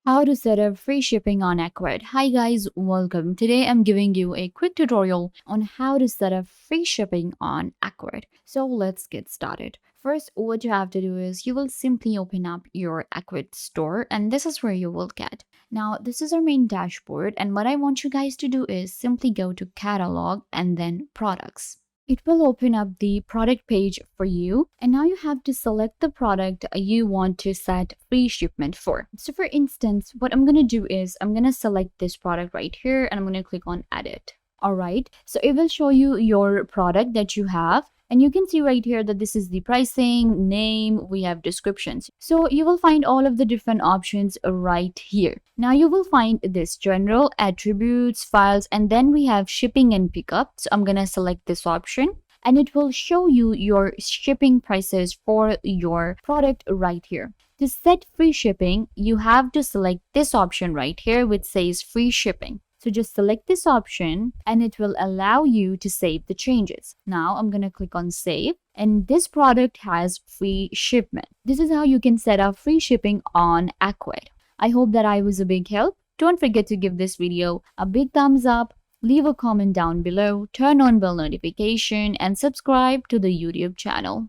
How to set up free shipping on Ecwid. Hi guys, welcome. Today I'm giving you a quick tutorial on how to set up free shipping on Ecwid. So let's get started. First, what you have to do is you will simply open up your Ecwid store, and this is where you will get. Now, this is our main dashboard, and what I want you guys to do is simply go to catalog and then products. It will open up the product page for you, and now you have to select the product you want to set free shipment for. So for instance, what I'm going to do is I'm going to select this product right here and I'm going to click on edit. All right, so it will show you your product that you have. And you can see right here that this is the pricing, name, we have descriptions. So you will find all of the different options right here. Now you will find this general, attributes, files, and then we have shipping and pickup. So I'm going to select this option and it will show you your shipping prices for your product right here. To set free shipping, you have to select this option right here which says free shipping. So just select this option and it will allow you to save the changes. Now I'm going to click on save and this product has free shipment. This is how you can set up free shipping on Ecwid. I hope that I was a big help. Don't forget to give this video a big thumbs up, leave a comment down below, turn on bell notification and subscribe to the YouTube channel.